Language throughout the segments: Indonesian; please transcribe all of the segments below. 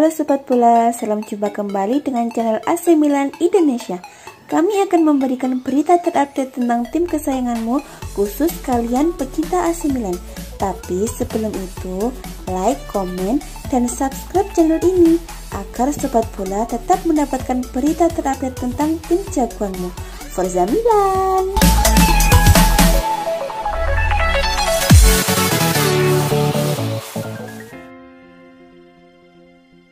Halo Sobat Bola, salam jumpa kembali dengan channel AC Milan Indonesia. Kami akan memberikan berita terupdate tentang tim kesayanganmu, khusus kalian pecinta AC Milan. Tapi sebelum itu, like, komen, dan subscribe channel ini agar Sobat Bola tetap mendapatkan berita terupdate tentang tim jagoanmu. Forza Milan!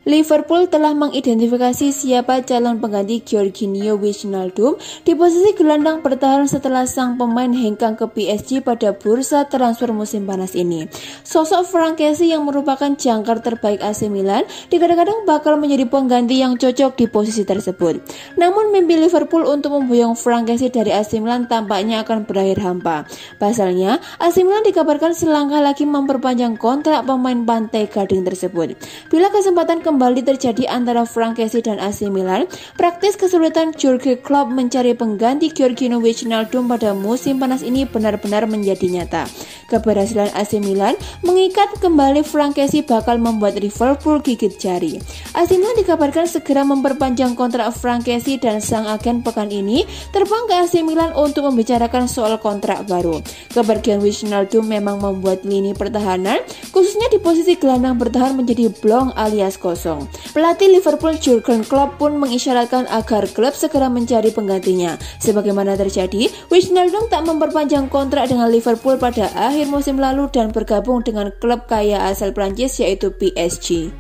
Liverpool telah mengidentifikasi siapa calon pengganti Georginio Wijnaldum di posisi gelandang bertahan setelah sang pemain hengkang ke PSG pada bursa transfer musim panas ini. Sosok Frank Kessie yang merupakan jangkar terbaik AC Milan digadang-gadang bakal menjadi pengganti yang cocok di posisi tersebut. Namun mimpi Liverpool untuk memboyong Frank Kessie dari AC Milan tampaknya akan berakhir hampa. Pasalnya, AC Milan dikabarkan selangkah lagi memperpanjang kontrak pemain Pantai Gading tersebut. Bila kesempatan kembali terjadi antara Frank Kessie dan AC Milan, praktis kesulitan Jurgen Klopp mencari pengganti Georginio Wijnaldum pada musim panas ini benar-benar menjadi nyata. Keberhasilan AC Milan mengikat kembali Frank Kessie bakal membuat Liverpool gigit jari. AC Milan dikabarkan segera memperpanjang kontrak Frank Kessie dan sang agen pekan ini terbang ke AC Milan untuk membicarakan soal kontrak baru. Kepergian Wijnaldum memang membuat lini pertahanan, khususnya di posisi gelandang bertahan, menjadi blong alias kosong. Pelatih Liverpool Jurgen Klopp pun mengisyaratkan agar klub segera mencari penggantinya. Sebagaimana terjadi, Wijnaldum tak memperpanjang kontrak dengan Liverpool pada akhir musim lalu dan bergabung dengan klub kaya asal Prancis yaitu PSG.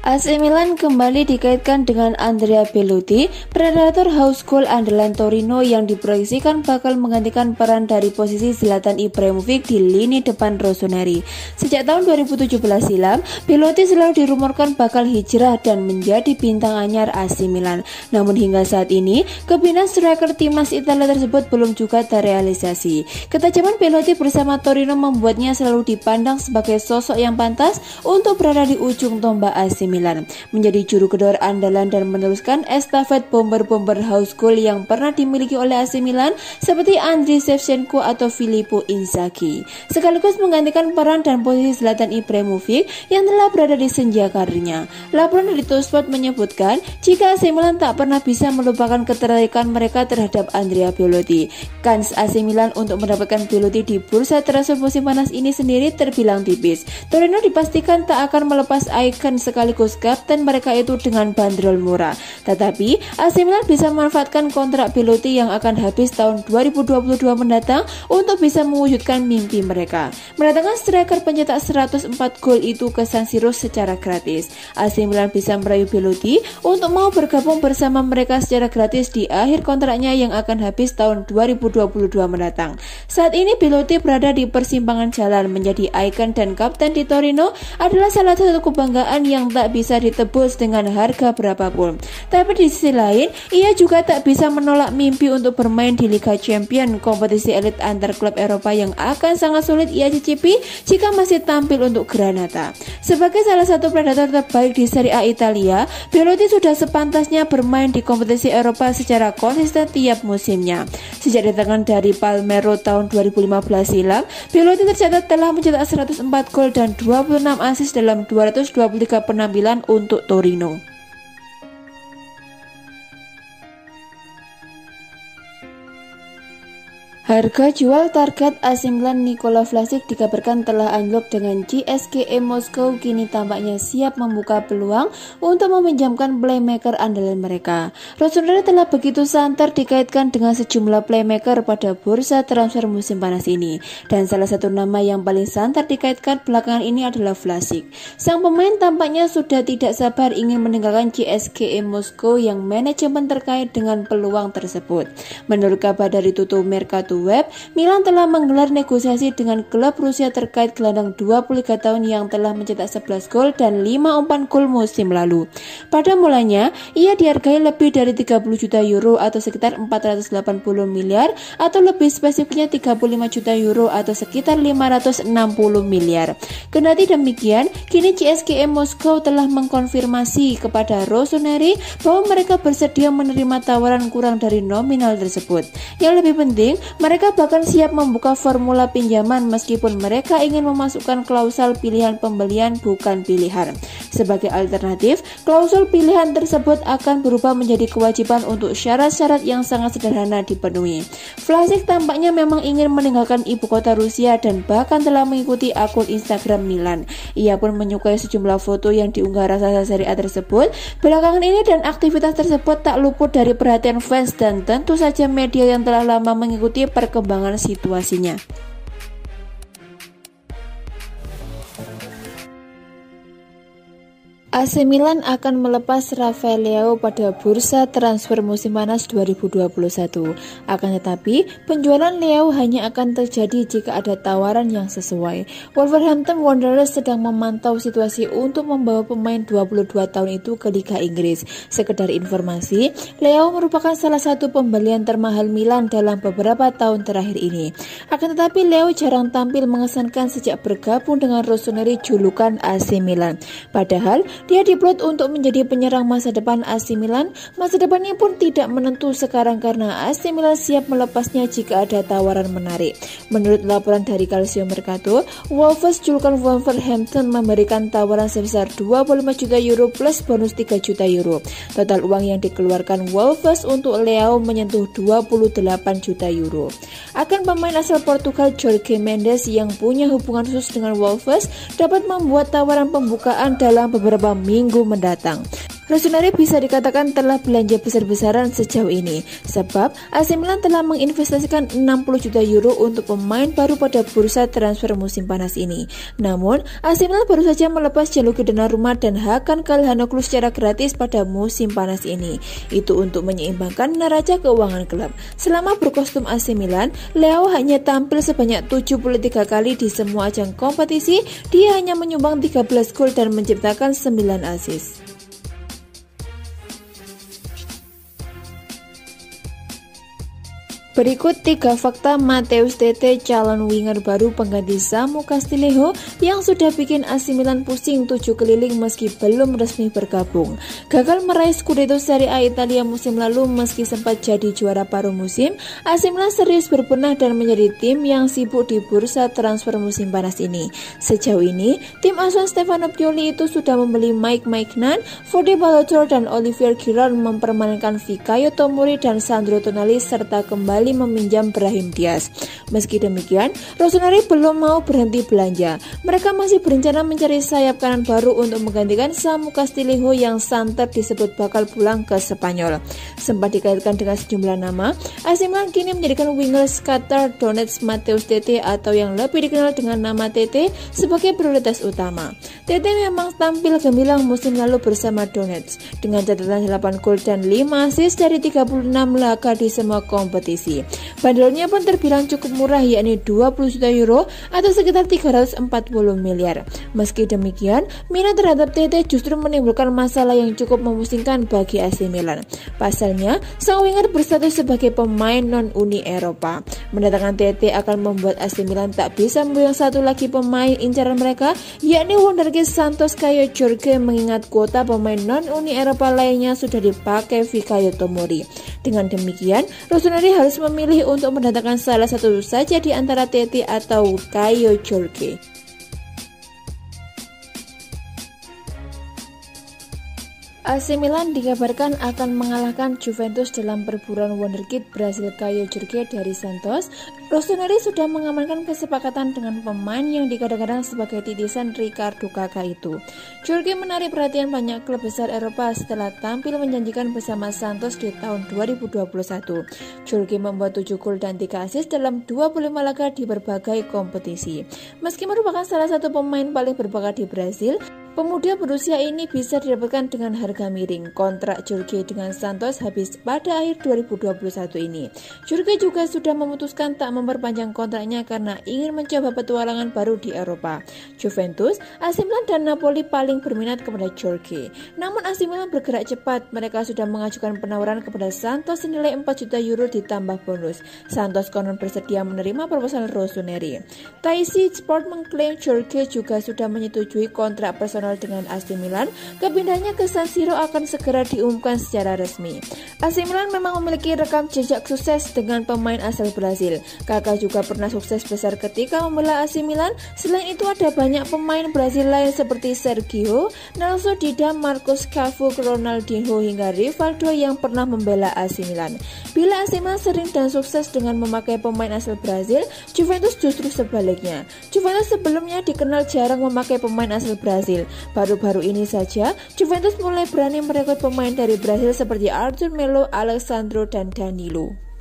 AC Milan kembali dikaitkan dengan Andrea Belotti, predator house goal andalan Torino yang diproyeksikan bakal menggantikan peran dari posisi Zlatan Ibrahimovic di lini depan Rossoneri. Sejak tahun 2017 silam, Belotti selalu dirumorkan bakal hijrah dan menjadi bintang anyar AC Milan. Namun hingga saat ini, kepindahan striker timnas Italia tersebut belum juga terrealisasi. Ketajaman Belotti bersama Torino membuatnya selalu dipandang sebagai sosok yang pantas untuk berada di ujung tombak AC Milan, menjadi juru kedor andalan dan meneruskan estafet bomber-bomber house goal yang pernah dimiliki oleh AC Milan seperti Andriy Shevchenko atau Filippo Inzaghi, sekaligus menggantikan peran dan posisi Zlatan Ibrahimovic yang telah berada di senja karirnya. Laporan dari Tuttosport menyebutkan jika AC Milan tak pernah bisa melupakan ketertarikan mereka terhadap Andrea Belotti. Kans AC Milan untuk mendapatkan Belotti di bursa transfer musim panas ini sendiri terbilang tipis. Torino dipastikan tak akan melepas ikon sekaligus kapten mereka itu dengan bandrol murah. Tetapi AC Milan bisa memanfaatkan kontrak Belotti yang akan habis tahun 2022 mendatang untuk bisa mewujudkan mimpi mereka, mendatangkan striker pencetak 104 gol itu ke San Siro secara gratis. AC Milan bisa merayu Belotti untuk mau bergabung bersama mereka secara gratis di akhir kontraknya yang akan habis tahun 2022 mendatang. Saat ini Belotti berada di persimpangan jalan. Menjadi ikon dan kapten di Torino adalah salah satu kebanggaan yang tak bisa ditebus dengan harga berapapun. Tapi di sisi lain, ia juga tak bisa menolak mimpi untuk bermain di Liga Champions, kompetisi elit antar klub Eropa yang akan sangat sulit ia cicipi jika masih tampil untuk Granata. Sebagai salah satu predator terbaik di Serie A Italia, Belotti sudah sepantasnya bermain di kompetisi Eropa secara konsisten tiap musimnya. Sejak datangkan dari Palmero tahun 2015 silam, Belotti tercatat telah mencetak 104 gol dan 26 assist dalam 223 penampilan untuk Torino. Harga jual target AC Milan Nikola Vlasic dikabarkan telah anjlok dengan CSKA Moskow kini tampaknya siap membuka peluang untuk meminjamkan playmaker andalan mereka. Rossoneri telah begitu santer dikaitkan dengan sejumlah playmaker pada bursa transfer musim panas ini, dan salah satu nama yang paling santer dikaitkan belakangan ini adalah Vlasic. Sang pemain tampaknya sudah tidak sabar ingin meninggalkan CSKA Moskow yang manajemen terkait dengan peluang tersebut. Menurut kabar dari Tutto Mercato Web, Milan telah menggelar negosiasi dengan klub Rusia terkait gelandang 23 tahun yang telah mencetak 11 gol dan 5 umpan gol musim lalu. Pada mulanya, ia dihargai lebih dari 30 juta euro atau sekitar 480 miliar atau lebih spesifiknya 35 juta euro atau sekitar 560 miliar. Kendati demikian, kini CSKA Moskow telah mengkonfirmasi kepada Rossoneri bahwa mereka bersedia menerima tawaran kurang dari nominal tersebut. Yang lebih penting, Mereka bahkan siap membuka formula pinjaman meskipun mereka ingin memasukkan klausul pilihan pembelian bukan pilihan. Sebagai alternatif, klausul pilihan tersebut akan berubah menjadi kewajiban untuk syarat-syarat yang sangat sederhana dipenuhi. Vlasic tampaknya memang ingin meninggalkan ibu kota Rusia dan bahkan telah mengikuti akun Instagram Milan. Ia pun menyukai sejumlah foto yang diunggah raksasa Serie A tersebut. Belakangan ini dan aktivitas tersebut tak luput dari perhatian fans dan tentu saja media yang telah lama mengikuti perkembangan situasinya. AC Milan akan melepas Rafael Leao pada bursa transfer musim panas 2021. Akan tetapi, penjualan Leao hanya akan terjadi jika ada tawaran yang sesuai. Wolverhampton Wanderers sedang memantau situasi untuk membawa pemain 22 tahun itu ke Liga Inggris. Sekedar informasi, Leao merupakan salah satu pembelian termahal Milan dalam beberapa tahun terakhir ini. Akan tetapi, Leao jarang tampil mengesankan sejak bergabung dengan Rossoneri julukan AC Milan. Padahal, dia diplot untuk menjadi penyerang masa depan AC Milan. Masa depannya pun tidak menentu sekarang karena AC Milan siap melepasnya jika ada tawaran menarik. Menurut laporan dari Calcio Mercato, Wolves julukan Wolverhampton memberikan tawaran sebesar 25 juta euro plus bonus 3 juta euro. Total uang yang dikeluarkan Wolves untuk Leao menyentuh 28 juta euro. Akan pemain asal Portugal Jorge Mendes yang punya hubungan khusus dengan Wolves dapat membuat tawaran pembukaan dalam beberapa minggu mendatang. Rossoneri bisa dikatakan telah belanja besar-besaran sejauh ini, sebab AC Milan telah menginvestasikan 60 juta euro untuk pemain baru pada bursa transfer musim panas ini. Namun, AC Milan baru saja melepas Gianluigi Donnarumma dan Hakan Calhanoglu secara gratis pada musim panas ini. Itu untuk menyeimbangkan neraca keuangan klub. Selama berkostum AC Milan, Leao hanya tampil sebanyak 73 kali di semua ajang kompetisi. Dia hanya menyumbang 13 gol dan menciptakan 9 assist. Berikut 3 fakta Matheus Tete, calon winger baru pengganti Samu Castillejo yang sudah bikin AC Milan pusing 7 keliling meski belum resmi bergabung. Gagal meraih Scudetto Serie A Italia musim lalu meski sempat jadi juara paruh musim, AC Milan serius berbenah dan menjadi tim yang sibuk di bursa transfer musim panas ini. Sejauh ini, tim asuhan Stefano Pioli itu sudah membeli Mike Maignan, Fode Balotro dan Olivier Giroud, mempermanenkan Fikayo Tomori dan Sandro Tonali serta kembali meminjam Brahim Diaz. Meski demikian, Rossoneri belum mau berhenti belanja. Mereka masih berencana mencari sayap kanan baru untuk menggantikan Samu Castillejo yang santer disebut bakal pulang ke Spanyol. Sempat dikaitkan dengan sejumlah nama, AC Milan kini menjadikan winger Shakhtar Donetsk Matheus Tete atau yang lebih dikenal dengan nama Tete sebagai prioritas utama. Tete memang tampil gemilang musim lalu bersama Donetsk dengan catatan 8 gol dan 5 assist dari 36 laga di semua kompetisi. Bandrolnya pun terbilang cukup murah, yakni 20 juta euro atau sekitar 340 miliar. Meski demikian, minat terhadap Tete justru menimbulkan masalah yang cukup memusingkan bagi AC Milan. Pasalnya, sang winger berstatus sebagai pemain non-Uni Eropa. Mendatangkan Tete akan membuat AC Milan tak bisa membuang satu lagi pemain incaran mereka, yakni wonderkid Santos Caio Jorge, mengingat kuota pemain non-Uni Eropa lainnya sudah dipakai Fikayo Tomori. Dengan demikian, Rossoneri harus memilih untuk mendatangkan salah satu saja di antara Tete atau Caio Jorge. AC Milan dikabarkan akan mengalahkan Juventus dalam perburuan wonderkid Brasil Caio Jorge dari Santos. Rossoneri sudah mengamankan kesepakatan dengan pemain yang digadang-gadang sebagai titisan Ricardo Kakak itu. Jorge menarik perhatian banyak klub besar Eropa setelah tampil menjanjikan bersama Santos di tahun 2021. Jorge membuat 7 gol dan 3 assist dalam 25 laga di berbagai kompetisi. Meski merupakan salah satu pemain paling berbakat di Brasil, pemuda berusia ini bisa didapatkan dengan harga miring. Kontrak Jorge dengan Santos habis pada akhir 2021 ini. Jorge juga sudah memutuskan tak memperpanjang kontraknya karena ingin mencoba petualangan baru di Eropa. Juventus, AC Milan dan Napoli paling berminat kepada Jorge. Namun AC Milan bergerak cepat. Mereka sudah mengajukan penawaran kepada Santos senilai 4 juta euro ditambah bonus. Santos konon bersedia menerima proposal Rossoneri. Taisi Sport mengklaim Jorge juga sudah menyetujui kontrak personal personal dengan AC Milan, kepindahannya ke San Siro akan segera diumumkan secara resmi. AC Milan memang memiliki rekam jejak sukses dengan pemain asal Brasil. Kakak juga pernah sukses besar ketika membela AC Milan. Selain itu ada banyak pemain Brasil lain seperti Sergio, Nelson Dida, Marcos Cafu, Ronaldinho hingga Rivaldo yang pernah membela AC Milan. Bila AC Milan sering dan sukses dengan memakai pemain asal Brasil, Juventus justru sebaliknya. Juventus sebelumnya dikenal jarang memakai pemain asal Brasil. Baru-baru ini saja, Juventus mulai berani merekrut pemain dari Brasil seperti Arthur Melo, Alexandro, dan Danilo.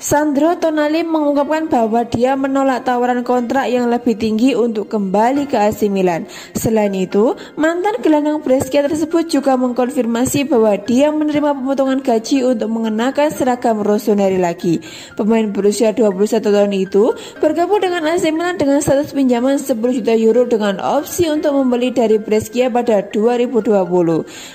Sandro Tonali mengungkapkan bahwa dia menolak tawaran kontrak yang lebih tinggi untuk kembali ke AC Milan. Selain itu, mantan gelandang Brescia tersebut juga mengkonfirmasi bahwa dia menerima pemotongan gaji untuk mengenakan seragam rossoneri lagi. Pemain berusia 21 tahun itu bergabung dengan AC Milan dengan status pinjaman 10 juta euro dengan opsi untuk membeli dari Brescia pada 2020.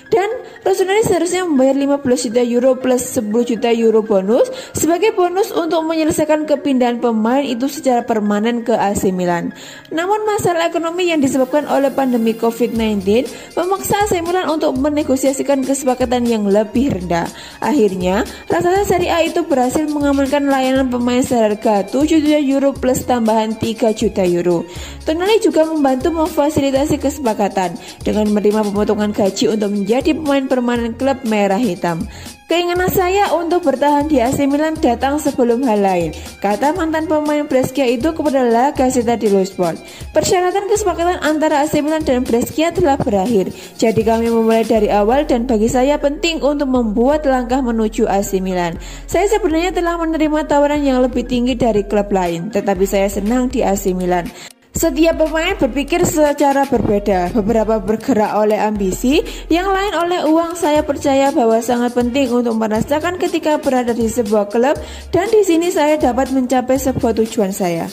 Dan rossoneri seharusnya membayar 15 juta euro plus 10 juta euro bonus sebagai bonus untuk menyelesaikan kepindahan pemain itu secara permanen ke AC Milan. Namun masalah ekonomi yang disebabkan oleh pandemi COVID-19 memaksa AC Milan untuk menegosiasikan kesepakatan yang lebih rendah. Akhirnya, raksasa Serie A itu berhasil mengamankan layanan pemain seharga 7 juta euro plus tambahan 3 juta euro. Tonali juga membantu memfasilitasi kesepakatan dengan menerima pemotongan gaji untuk menjadi pemain permanen klub merah hitam. Keinginan saya untuk bertahan di AC Milan datang sebelum hal lain, kata mantan pemain Brescia itu kepada La Gazzetta dello Sport. Persyaratan kesepakatan antara AC Milan dan Brescia telah berakhir, jadi kami memulai dari awal dan bagi saya penting untuk membuat langkah menuju AC Milan. Saya sebenarnya telah menerima tawaran yang lebih tinggi dari klub lain, tetapi saya senang di AC Milan. Setiap pemain berpikir secara berbeda, beberapa bergerak oleh ambisi, yang lain oleh uang. Saya percaya bahwa sangat penting untuk merasakan ketika berada di sebuah klub dan di sini saya dapat mencapai sebuah tujuan saya.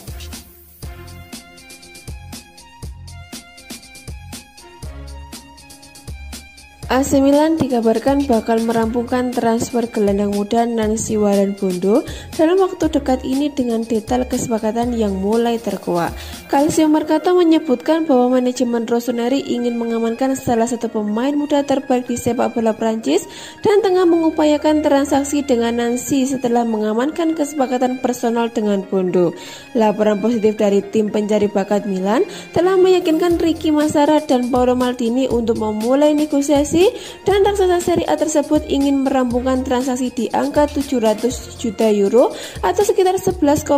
AC Milan dikabarkan bakal merampungkan transfer gelandang muda Nancy Warren-Bondo dalam waktu dekat ini dengan detail kesepakatan yang mulai terkuak. Calcio Mercato menyebutkan bahwa manajemen rossoneri ingin mengamankan salah satu pemain muda terbaik di sepak bola Prancis dan tengah mengupayakan transaksi dengan Nancy setelah mengamankan kesepakatan personal dengan Bondo. Laporan positif dari tim pencari bakat Milan telah meyakinkan Ricky Massara dan Paolo Maldini untuk memulai negosiasi dan raksasa Serie A tersebut ingin merampungkan transaksi di angka 700 juta euro atau sekitar 11,2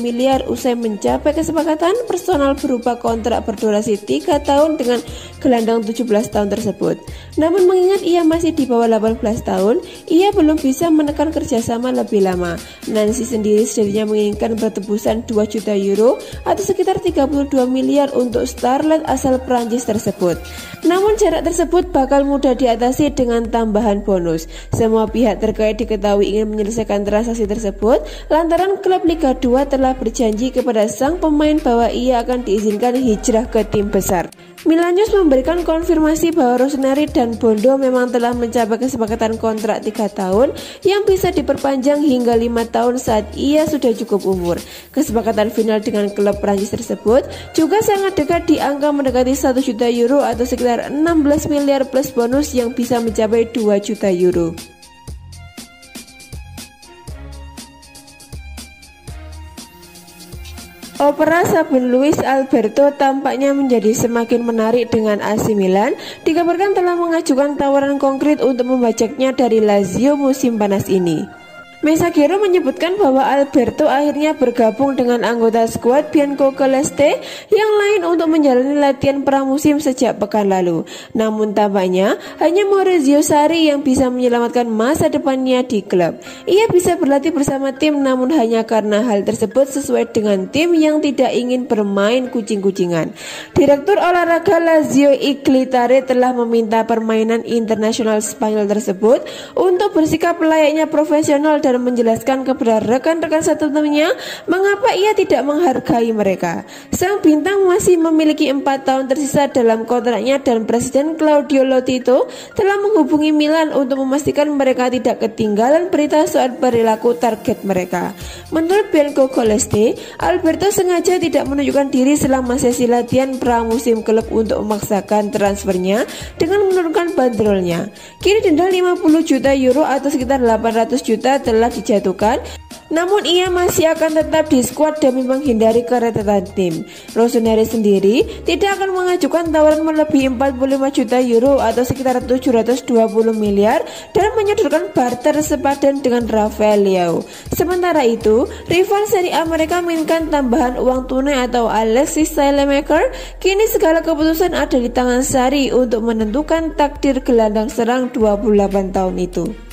miliar usai mencapai kesepakatan personal berupa kontrak berdurasi 3 tahun dengan gelandang 17 tahun tersebut. Namun mengingat ia masih di bawah 18 tahun, ia belum bisa menekan kerjasama lebih lama. Nancy sendiri sejatinya menginginkan bertebusan 2 juta euro atau sekitar 32 miliar untuk starlet asal Prancis tersebut. Namun jarak tersebut bakal mudah diatasi dengan tambahan bonus. Semua pihak terkait diketahui ingin menyelesaikan transaksi tersebut lantaran klub Liga 2 telah berjanji kepada sang pemain bahwa ia akan diizinkan hijrah ke tim besar. Milan News memberikan konfirmasi bahwa Rossoneri dan Bondo memang telah mencapai kesepakatan kontrak 3 tahun yang bisa diperpanjang hingga 5 tahun saat ia sudah cukup umur. Kesepakatan final dengan klub Prancis tersebut juga sangat dekat di angka mendekati 1 juta euro atau sekitar 16 miliar plus bonus yang bisa mencapai 2 juta euro. Opera sabun Luis Alberto tampaknya menjadi semakin menarik dengan AC Milan. Dikabarkan telah mengajukan tawaran konkret untuk membajaknya dari Lazio musim panas ini. Messaggero menyebutkan bahwa Alberto akhirnya bergabung dengan anggota skuad Bianco Celeste yang lain untuk menjalani latihan pramusim sejak pekan lalu. Namun tampaknya hanya Maurizio Sarri yang bisa menyelamatkan masa depannya di klub. Ia bisa berlatih bersama tim namun hanya karena hal tersebut sesuai dengan tim yang tidak ingin bermain kucing-kucingan. Direktur olahraga Lazio Iglitare telah meminta permainan internasional Spanyol tersebut untuk bersikap layaknya profesional dan dan menjelaskan kepada rekan-rekan satu timnya mengapa ia tidak menghargai mereka. Sang bintang masih memiliki 4 tahun tersisa dalam kontraknya dan Presiden Claudio Lotito telah menghubungi Milan untuk memastikan mereka tidak ketinggalan berita soal perilaku target mereka. Menurut Bianco Coleste, Alberto sengaja tidak menunjukkan diri selama sesi latihan pramusim klub untuk memaksakan transfernya dengan menurunkan bandrolnya. Kini denda 50 juta euro atau sekitar 800 juta telah dijatuhkan, namun ia masih akan tetap di skuad demi menghindari keretetan tim. Rossoneri sendiri tidak akan mengajukan tawaran melebihi 45 juta euro atau sekitar 720 miliar dan menyodorkan barter sepadan dengan Rafael Leao. Sementara itu, rival Serie A mereka menginginkan tambahan uang tunai atau Alexis Saelemaekers. Kini segala keputusan ada di tangan Sarri untuk menentukan takdir gelandang serang 28 tahun itu.